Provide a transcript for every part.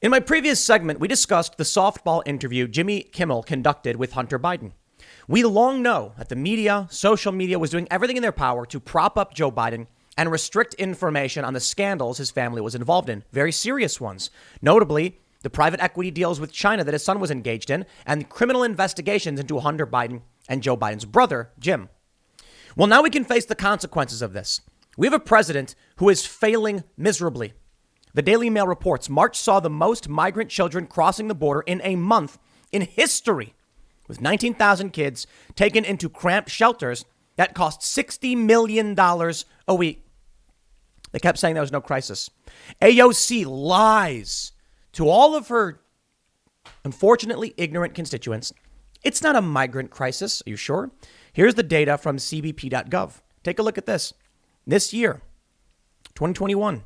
In my previous segment, we discussed the softball interview Jimmy Kimmel conducted with Hunter Biden. We long know that the media, social media, was doing everything in their power to prop up Joe Biden and restrict information on the scandals his family was involved in, very serious ones. Notably, the private equity deals with China that his son was engaged in, and criminal investigations into Hunter Biden and Joe Biden's brother, Jim. Well, now we can face the consequences of this. We have a president who is failing miserably. The Daily Mail reports March saw the most migrant children crossing the border in a month in history, with 19,000 kids taken into cramped shelters that cost $60 million a week. They kept saying there was no crisis. AOC lies to all of her, unfortunately, ignorant constituents. It's not a migrant crisis. Are you sure? Here's the data from cbp.gov. Take a look at this. This year, 2021,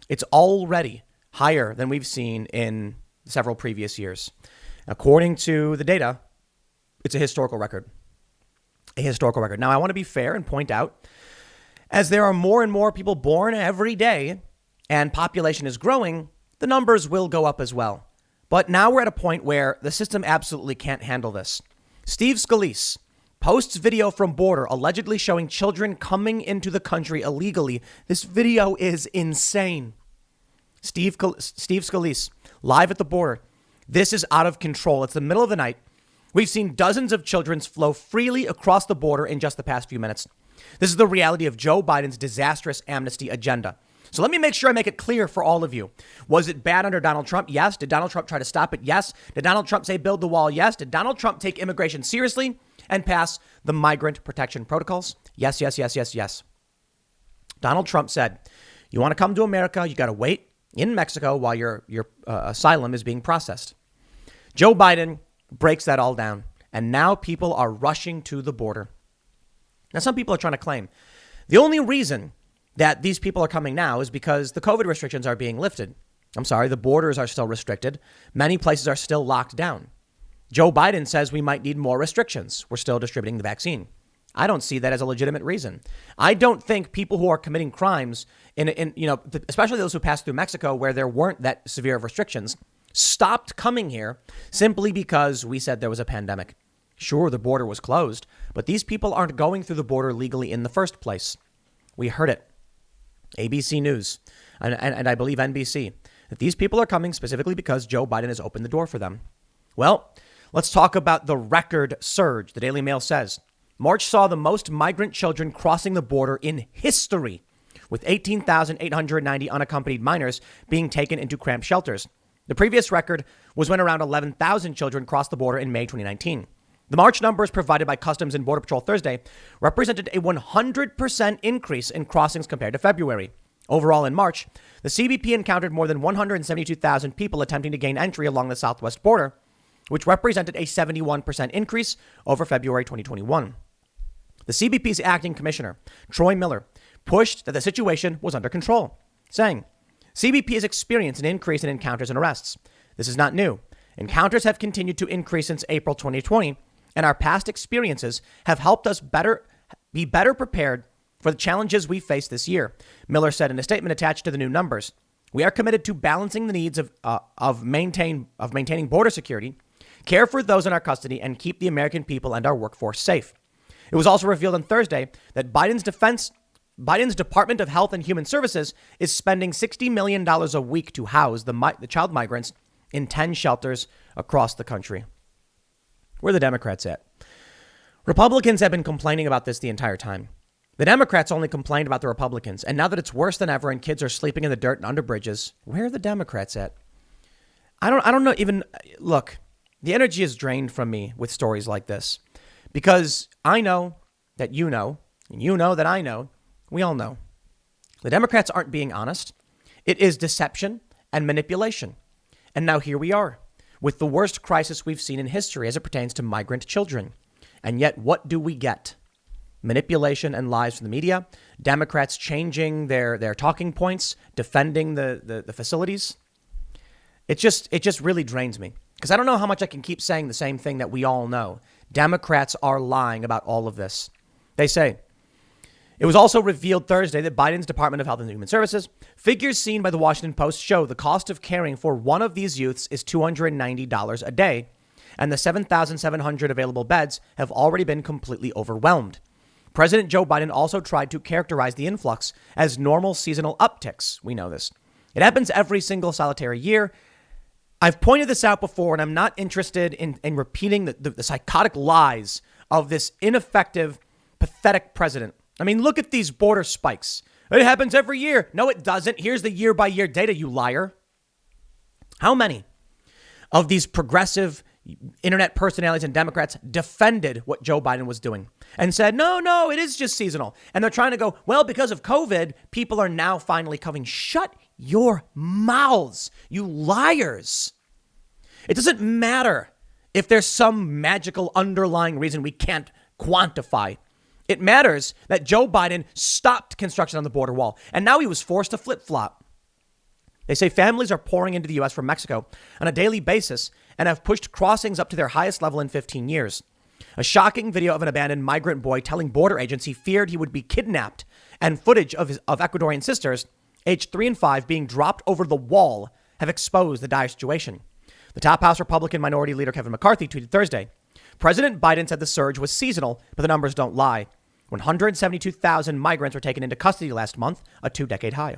it's already higher than we've seen in several previous years. According to the data, it's a historical record. A historical record. Now, I want to be fair and point out, as there are more and more people born every day and population is growing, the numbers will go up as well. But now we're at a point where the system absolutely can't handle this. Steve Scalise posts video from border allegedly showing children coming into the country illegally. This video is insane. Steve Scalise, live at the border. This is out of control. It's the middle of the night. We've seen dozens of children flow freely across the border in just the past few minutes. This is the reality of Joe Biden's disastrous amnesty agenda. So let me make sure I make it clear for all of you. Was it bad under Donald Trump? Yes. Did Donald Trump try to stop it? Yes. Did Donald Trump say build the wall? Yes. Did Donald Trump take immigration seriously and pass the migrant protection protocols? Yes, yes, yes, yes, yes. Donald Trump said, you want to come to America, you got to wait in Mexico while your asylum is being processed. Joe Biden breaks that all down, and now people are rushing to the border. Now, some people are trying to claim the only reason that these people are coming now is because the COVID restrictions are being lifted. I'm sorry, the borders are still restricted. Many places are still locked down. Joe Biden says we might need more restrictions. We're still distributing the vaccine. I don't see that as a legitimate reason. I don't think people who are committing crimes especially those who pass through Mexico where there weren't that severe of restrictions, stopped coming here simply because we said there was a pandemic. Sure, the border was closed, but these people aren't going through the border legally in the first place. We heard it. ABC News and I believe NBC, that these people are coming specifically because Joe Biden has opened the door for them. Well, let's talk about the record surge. The Daily Mail says March saw the most migrant children crossing the border in history, with 18,890 unaccompanied minors being taken into cramped shelters. The previous record was when around 11,000 children crossed the border in May 2019. The March numbers provided by Customs and Border Patrol Thursday represented a 100% increase in crossings compared to February. Overall, in March, the CBP encountered more than 172,000 people attempting to gain entry along the southwest border, which represented a 71% increase over February 2021. The CBP's acting commissioner, Troy Miller, pushed that the situation was under control, saying, CBP has experienced an increase in encounters and arrests. This is not new. Encounters have continued to increase since April 2020, and our past experiences have helped us be better prepared for the challenges we face this year, Miller said in a statement attached to the new numbers. We are committed to balancing the needs of maintaining border security, care for those in our custody, and keep the American people and our workforce safe. It was also revealed on Thursday that Biden's Department of Health and Human Services is spending $60 million a week to house the child migrants in 10 shelters across the country. Where are the Democrats at? Republicans have been complaining about this the entire time. The Democrats only complained about the Republicans. And now that it's worse than ever and kids are sleeping in the dirt and under bridges, where are the Democrats at? I don't know. Even look, the energy is drained from me with stories like this because I know that you know, and you know that I know, we all know. The Democrats aren't being honest. It is deception and manipulation. And now here we are with the worst crisis we've seen in history as it pertains to migrant children. And yet what do we get? Manipulation and lies from the media, Democrats changing their talking points, defending the facilities. It just really drains me because I don't know how much I can keep saying the same thing that we all know. Democrats are lying about all of this. They say It was also revealed Thursday that Biden's Department of Health and Human Services figures seen by the Washington Post show the cost of caring for one of these youths is $290 a day, and the 7,700 available beds have already been completely overwhelmed. President Joe Biden also tried to characterize the influx as normal seasonal upticks. We know this. It happens every single solitary year. I've pointed this out before, and I'm not interested in repeating the psychotic lies of this ineffective, pathetic president. I mean, look at these border spikes. It happens every year. No, it doesn't. Here's the year-by-year data, you liar. How many of these progressive internet personalities and Democrats defended what Joe Biden was doing and said, no, it is just seasonal? And they're trying to go, well, because of COVID, people are now finally coming. Shut your mouths, you liars. It doesn't matter if there's some magical underlying reason we can't quantify. It matters that Joe Biden stopped construction on the border wall, and now he was forced to flip-flop. They say families are pouring into the U.S. from Mexico on a daily basis and have pushed crossings up to their highest level in 15 years. A shocking video of an abandoned migrant boy telling border agents he feared he would be kidnapped, and footage of Ecuadorian sisters, aged 3 and 5, being dropped over the wall have exposed the dire situation. The top House Republican Minority Leader Kevin McCarthy tweeted Thursday, President Biden said the surge was seasonal, but the numbers don't lie. 172,000 migrants were taken into custody last month, a 2-decade high.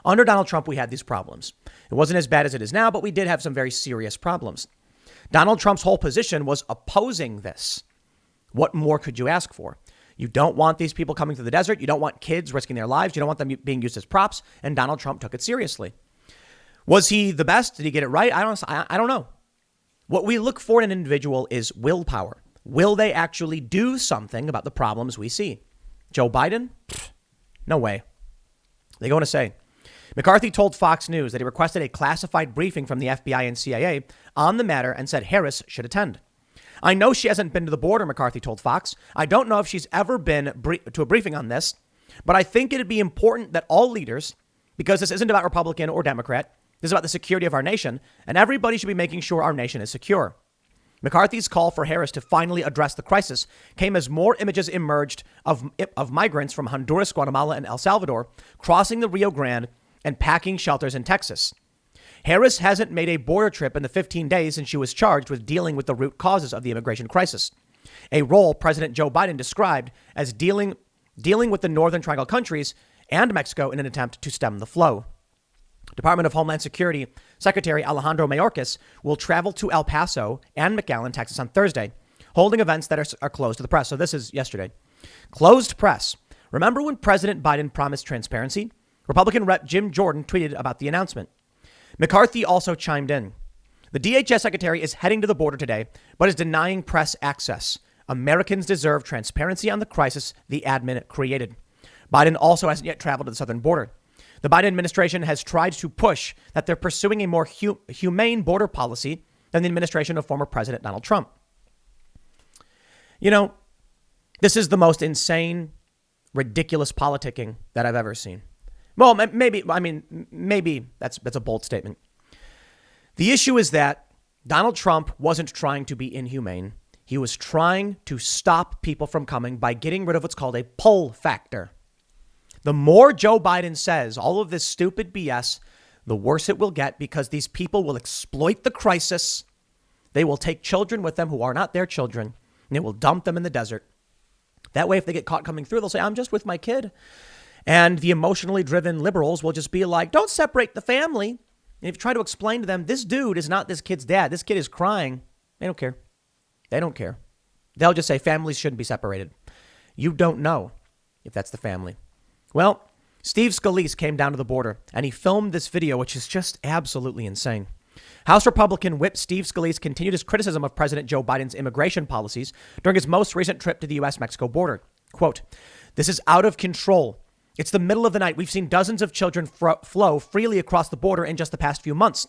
Under Donald Trump, we had these problems. It wasn't as bad as it is now, but we did have some very serious problems. Donald Trump's whole position was opposing this. What more could you ask for? You don't want these people coming to the desert. You don't want kids risking their lives. You don't want them being used as props. And Donald Trump took it seriously. Was he the best? Did he get it right? I don't know. What we look for in an individual is willpower. Will they actually do something about the problems we see? Joe Biden? No way. They're going to say. McCarthy told Fox News that he requested a classified briefing from the FBI and CIA on the matter and said Harris should attend. I know she hasn't been to the border, McCarthy told Fox. I don't know if she's ever been to a briefing on this, but I think it'd be important that all leaders, because this isn't about Republican or Democrat, this is about the security of our nation, and everybody should be making sure our nation is secure. McCarthy's call for Harris to finally address the crisis came as more images emerged of migrants from Honduras, Guatemala, and El Salvador crossing the Rio Grande and packing shelters in Texas. Harris hasn't made a border trip in the 15 days since she was charged with dealing with the root causes of the immigration crisis, a role President Joe Biden described as dealing with the Northern Triangle countries and Mexico in an attempt to stem the flow. Department of Homeland Security Secretary Alejandro Mayorkas will travel to El Paso and McAllen, Texas on Thursday, holding events that are closed to the press. So this is yesterday. Closed press. Remember when President Biden promised transparency? Republican Rep. Jim Jordan tweeted about the announcement. McCarthy also chimed in. The DHS secretary is heading to the border today, but is denying press access. Americans deserve transparency on the crisis the admin created. Biden also hasn't yet traveled to the southern border. The Biden administration has tried to push that they're pursuing a more humane border policy than the administration of former President Donald Trump. You know, this is the most insane, ridiculous politicking that I've ever seen. Well, maybe that's a bold statement. The issue is that Donald Trump wasn't trying to be inhumane. He was trying to stop people from coming by getting rid of what's called a pull factor. The more Joe Biden says all of this stupid BS, the worse it will get, because these people will exploit the crisis. They will take children with them who are not their children, and they will dump them in the desert. That way, if they get caught coming through, they'll say, I'm just with my kid. And the emotionally driven liberals will just be like, don't separate the family. And if you try to explain to them, this dude is not this kid's dad. This kid is crying. They don't care. They don't care. They'll just say families shouldn't be separated. You don't know if that's the family. Well, Steve Scalise came down to the border and he filmed this video, which is just absolutely insane. House Republican Whip Steve Scalise continued his criticism of President Joe Biden's immigration policies during his most recent trip to the U.S.-Mexico border. Quote, this is out of control. It's the middle of the night. We've seen dozens of children flow freely across the border in just the past few months.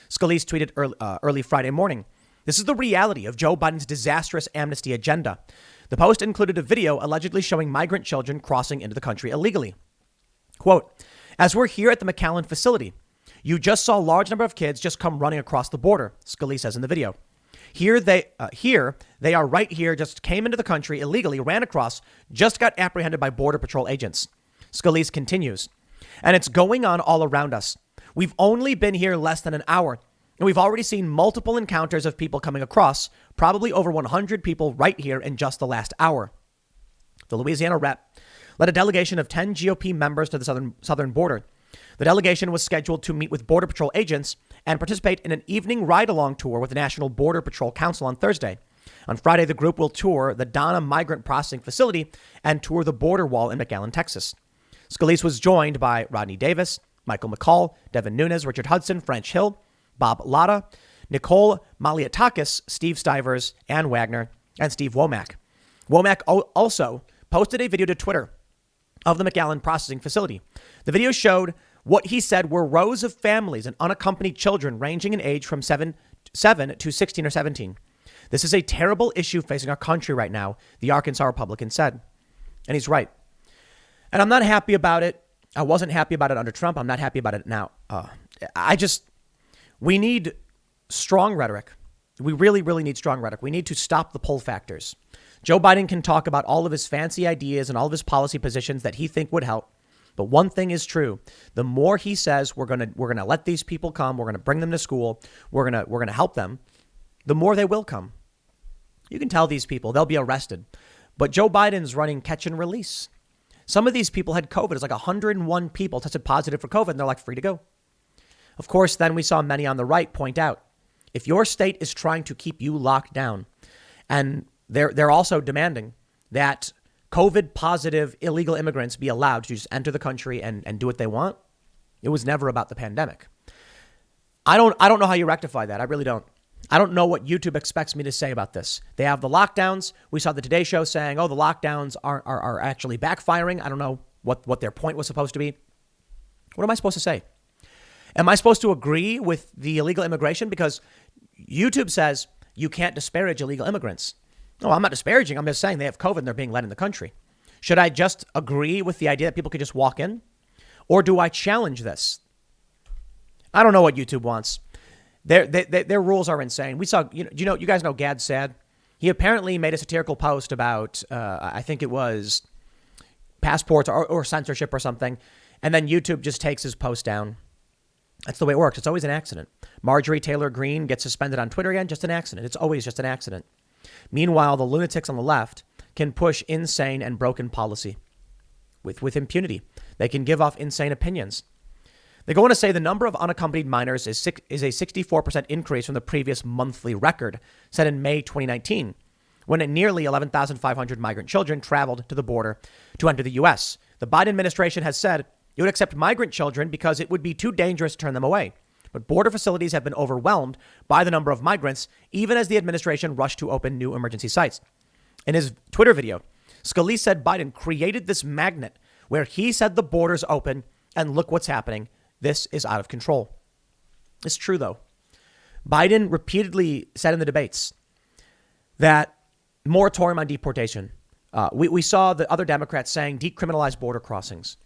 Scalise tweeted early Friday morning. This is the reality of Joe Biden's disastrous amnesty agenda. The post included a video allegedly showing migrant children crossing into the country illegally. Quote, as we're here at the McAllen facility, you just saw a large number of kids just come running across the border, Scalise says in the video. Here they are right here, just came into the country illegally, ran across, just got apprehended by Border Patrol agents. Scalise continues, and it's going on all around us. We've only been here less than an hour, and we've already seen multiple encounters of people coming across, probably over 100 people right here in just the last hour. The Louisiana rep led a delegation of 10 GOP members to the southern border. The delegation was scheduled to meet with Border Patrol agents and participate in an evening ride-along tour with the National Border Patrol Council on Thursday. On Friday, the group will tour the Donna Migrant Processing Facility and tour the border wall in McAllen, Texas. Scalise was joined by Rodney Davis, Michael McCall, Devin Nunes, Richard Hudson, French Hill, Bob Latta, Nicole Maliatakis, Steve Stivers, Ann Wagner, and Steve Womack. Womack also posted a video to Twitter of the McAllen processing facility. The video showed what he said were rows of families and unaccompanied children ranging in age from 7 to 16 or 17. This is a terrible issue facing our country right now, the Arkansas Republican said. And he's right. And I'm not happy about it. I wasn't happy about it under Trump. I'm not happy about it now. We need strong rhetoric. We really, really need strong rhetoric. We need to stop the pull factors. Joe Biden can talk about all of his fancy ideas and all of his policy positions that he think would help. But one thing is true. The more he says we're going to let these people come, we're going to bring them to school, we're going to help them, the more they will come. You can tell these people they'll be arrested. But Joe Biden's running catch and release. Some of these people had COVID. It's like 101 people tested positive for COVID and they're like free to go. Of course, then we saw many on the right point out, if your state is trying to keep you locked down, and they're also demanding that COVID positive illegal immigrants be allowed to just enter the country and do what they want. It was never about the pandemic. I don't know how you rectify that. I really don't. I don't know what YouTube expects me to say about this. They have the lockdowns. We saw the Today Show saying, the lockdowns are actually backfiring. I don't know what their point was supposed to be. What am I supposed to say? Am I supposed to agree with the illegal immigration? Because YouTube says you can't disparage illegal immigrants. No, I'm not disparaging. I'm just saying they have COVID and they're being let in the country. Should I just agree with the idea that people could just walk in? Or do I challenge this? I don't know what YouTube wants. Their rules are insane. We saw, you guys know Gad Sad. He apparently made a satirical post about, I think it was passports or censorship or something. And then YouTube just takes his post down. That's the way it works. It's always an accident. Marjorie Taylor Greene gets suspended on Twitter again. Just an accident. It's always just an accident. Meanwhile, the lunatics on the left can push insane and broken policy with impunity. They can give off insane opinions. They go on to say the number of unaccompanied minors is a 64% increase from the previous monthly record set in May 2019, when nearly 11,500 migrant children traveled to the border to enter the U.S. The Biden administration has said it would accept migrant children because it would be too dangerous to turn them away. But border facilities have been overwhelmed by the number of migrants, even as the administration rushed to open new emergency sites. In his Twitter video, Scalise said Biden created this magnet where he said the border's open and look what's happening. This is out of control. It's true, though. Biden repeatedly said in the debates that moratorium on deportation. We saw the other Democrats saying decriminalize border crossings.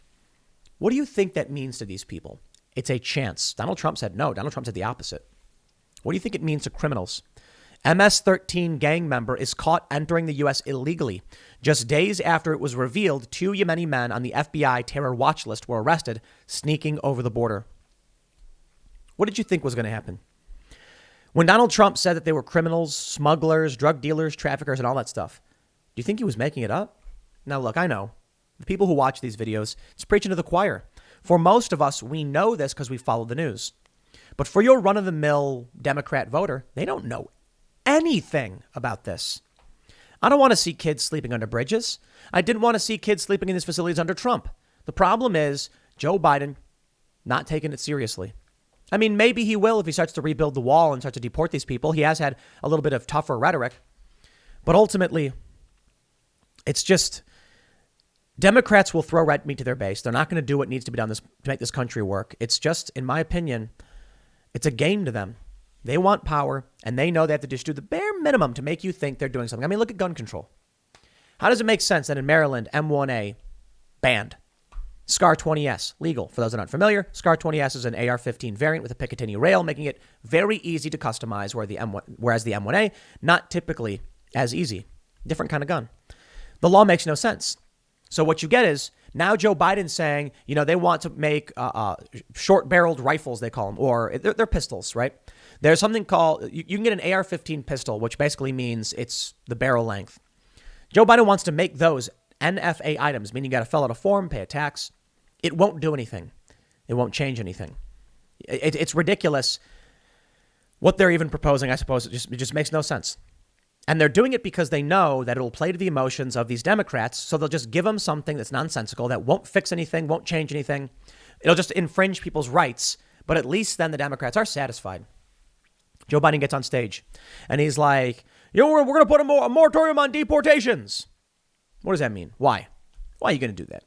What do you think that means to these people? It's a chance. Donald Trump said no. Donald Trump said the opposite. What do you think it means to criminals? MS-13 gang member is caught entering the U.S. illegally. Just days after it was revealed, 2 Yemeni men on the FBI terror watch list were arrested, sneaking over the border. What did you think was going to happen? When Donald Trump said that they were criminals, smugglers, drug dealers, traffickers, and all that stuff, do you think he was making it up? Now, look, I know. The people who watch these videos, it's preaching to the choir. For most of us, we know this because we follow the news. But for your run-of-the-mill Democrat voter, they don't know anything about this. I don't want to see kids sleeping under bridges. I didn't want to see kids sleeping in these facilities under Trump. The problem is Joe Biden not taking it seriously. I mean, maybe he will if he starts to rebuild the wall and starts to deport these people. He has had a little bit of tougher rhetoric. But ultimately, it's just Democrats will throw red meat to their base. They're not going to do what needs to be done to make this country work. It's just, in my opinion, it's a game to them. They want power, and they know they have to just do the bare minimum to make you think they're doing something. I mean, look at gun control. How does it make sense that in Maryland, M1A banned? SCAR 20S, legal. For those that aren't familiar, SCAR 20S is an AR-15 variant with a Picatinny rail, making it very easy to customize, whereas the M1A, not typically as easy. Different kind of gun. The law makes no sense. So what you get is now Joe Biden's saying, they want to make short-barreled rifles, they call them, or they're pistols, right? There's something called, you can get an AR-15 pistol, which basically means it's the barrel length. Joe Biden wants to make those NFA items, meaning you got to fill out a form, pay a tax. It won't do anything. It won't change anything. It's ridiculous what they're even proposing, I suppose. It just makes no sense. And they're doing it because they know that it'll play to the emotions of these Democrats. So they'll just give them something that's nonsensical, that won't fix anything, won't change anything. It'll just infringe people's rights. But at least then the Democrats are satisfied. Joe Biden gets on stage and he's like, we're going to put a moratorium on deportations. What does that mean? Why? Why are you going to do that?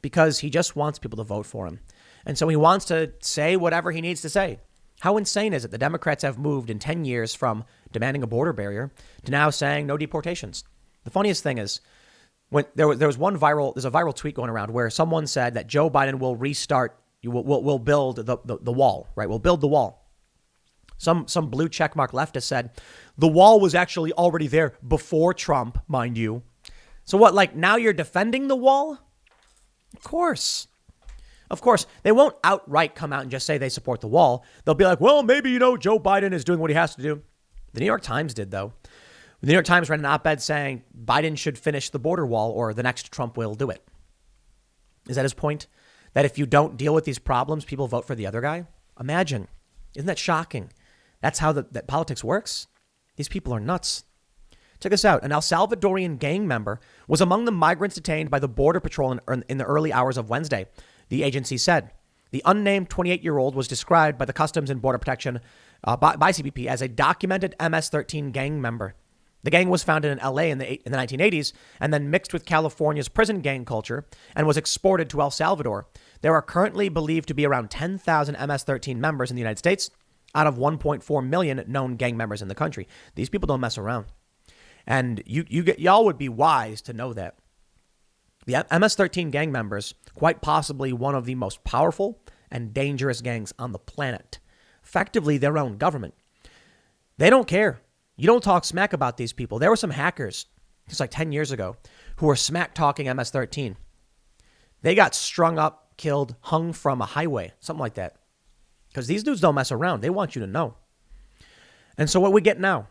Because he just wants people to vote for him. And so he wants to say whatever he needs to say. How insane is it? The Democrats have moved in 10 years from demanding a border barrier to now saying no deportations. The funniest thing is when there's a viral tweet going around where someone said that Joe Biden will restart, will build the wall, right? We'll build the wall. Some blue checkmark leftist said the wall was actually already there before Trump, mind you. So what, like now you're defending the wall? Of course. Of course, they won't outright come out and just say they support the wall. They'll be like, well, maybe, Joe Biden is doing what he has to do. The New York Times did, though. The New York Times ran an op-ed saying Biden should finish the border wall or the next Trump will do it. Is that his point? That if you don't deal with these problems, people vote for the other guy? Imagine. Isn't that shocking? That's how that politics works? These people are nuts. Check this out. An El Salvadorian gang member was among the migrants detained by the Border Patrol in the early hours of Wednesday. The agency said the unnamed 28-year-old was described by the Customs and Border Protection by CBP as a documented MS-13 gang member. The gang was founded in L.A. in the 1980s and then mixed with California's prison gang culture and was exported to El Salvador. There are currently believed to be around 10,000 MS-13 members in the United States out of 1.4 million known gang members in the country. These people don't mess around. And y'all would be wise to know that. The MS-13 gang members, quite possibly one of the most powerful and dangerous gangs on the planet. Effectively their own government. They don't care. You don't talk smack about these people. There were some hackers, just like 10 years ago, who were smack talking MS-13. They got strung up, killed, hung from a highway, something like that. Because these dudes don't mess around. They want you to know. And so what we get now,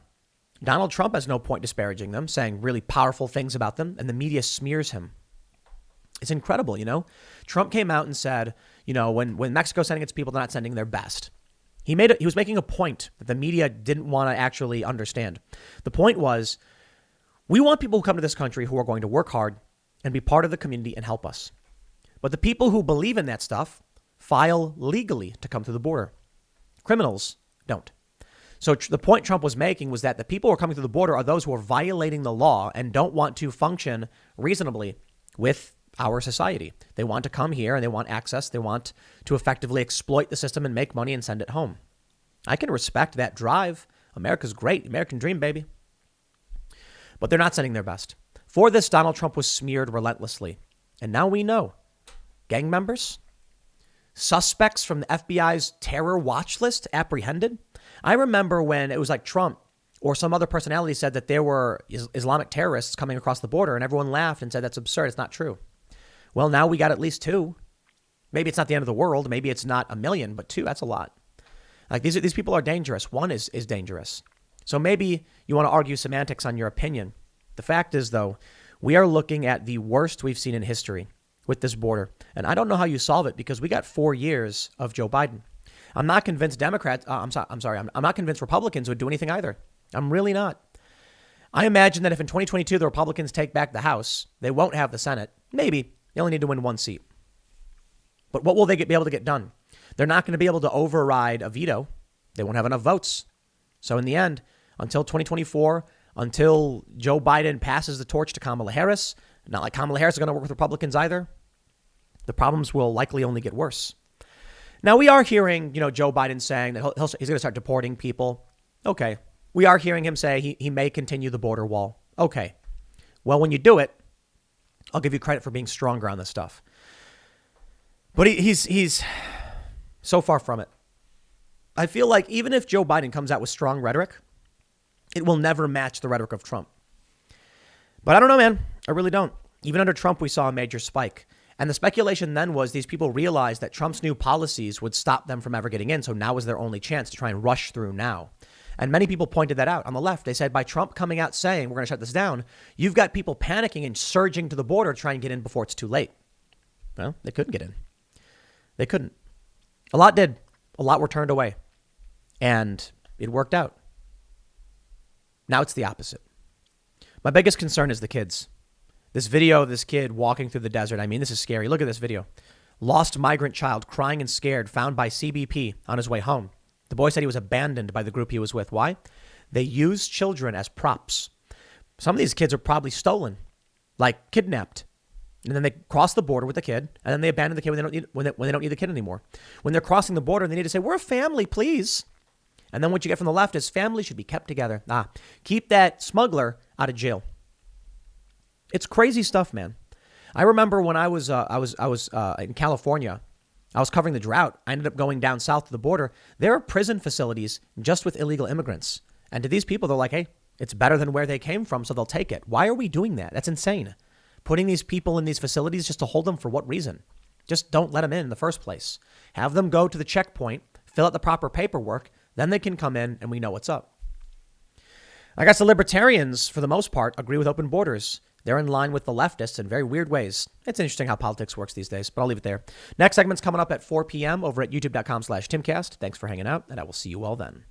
Donald Trump has no point disparaging them, saying really powerful things about them, and the media smears him. It's incredible, Trump came out and said, when Mexico's sending its people, they're not sending their best. He was making a point that the media didn't want to actually understand. The point was, we want people who come to this country who are going to work hard and be part of the community and help us. But the people who believe in that stuff file legally to come through the border. Criminals don't. So the point Trump was making was that the people who are coming through the border are those who are violating the law and don't want to function reasonably with our society. They want to come here and they want access. They want to effectively exploit the system and make money and send it home. I can respect that drive. America's great. American dream, baby. But they're not sending their best. For this, Donald Trump was smeared relentlessly. And now we know. Gang members, suspects from the FBI's terror watch list apprehended. I remember when it was like Trump or some other personality said that there were Islamic terrorists coming across the border and everyone laughed and said, that's absurd. It's not true. Well, now we got at least 2. Maybe it's not the end of the world. Maybe it's not 1 million, but 2, that's a lot. Like these people are dangerous. 1 is dangerous. So maybe you want to argue semantics on your opinion. The fact is, though, we are looking at the worst we've seen in history with this border. And I don't know how you solve it because we got 4 years of Joe Biden. I'm not convinced I'm not convinced Republicans would do anything either. I'm really not. I imagine that if in 2022 the Republicans take back the House, they won't have the Senate. Maybe. They only need to win 1 seat. But what will they be able to get done? They're not going to be able to override a veto. They won't have enough votes. So in the end, until 2024, until Joe Biden passes the torch to Kamala Harris, not like Kamala Harris is going to work with Republicans either, the problems will likely only get worse. Now, we are hearing, Joe Biden saying that he's going to start deporting people. Okay. We are hearing him say he may continue the border wall. Okay. Well, when you do it, I'll give you credit for being stronger on this stuff. But he's so far from it. I feel like even if Joe Biden comes out with strong rhetoric, it will never match the rhetoric of Trump. But I don't know, man. I really don't. Even under Trump, we saw a major spike. And the speculation then was these people realized that Trump's new policies would stop them from ever getting in. So now is their only chance to try and rush through now. And many people pointed that out on the left. They said by Trump coming out saying we're going to shut this down, you've got people panicking and surging to the border to try and get in before it's too late. Well, they couldn't get in. They couldn't. A lot did. A lot were turned away. And it worked out. Now it's the opposite. My biggest concern is the kids. This video of this kid walking through the desert. I mean, this is scary. Look at this video. Lost migrant child crying and scared, found by CBP on his way home. The boy said he was abandoned by the group he was with. Why? They use children as props. Some of these kids are probably stolen, like kidnapped. And then they cross the border with the kid, and then they abandon the kid when they don't need the kid anymore. When they're crossing the border, they need to say, we're a family, please. And then what you get from the left is families should be kept together. Keep that smuggler out of jail. It's crazy stuff, man. I remember when I was in California, I was covering the drought. I ended up going down south to the border. There are prison facilities just with illegal immigrants. And to these people, they're like, hey, it's better than where they came from, so they'll take it. Why are we doing that? That's insane. Putting these people in these facilities just to hold them for what reason? Just don't let them in the first place. Have them go to the checkpoint, fill out the proper paperwork, then they can come in and we know what's up. I guess the libertarians, for the most part, agree with open borders. They're in line with the leftists in very weird ways. It's interesting how politics works these days, but I'll leave it there. Next segment's coming up at 4 p.m. over at youtube.com/Timcast. Thanks for hanging out, and I will see you all then.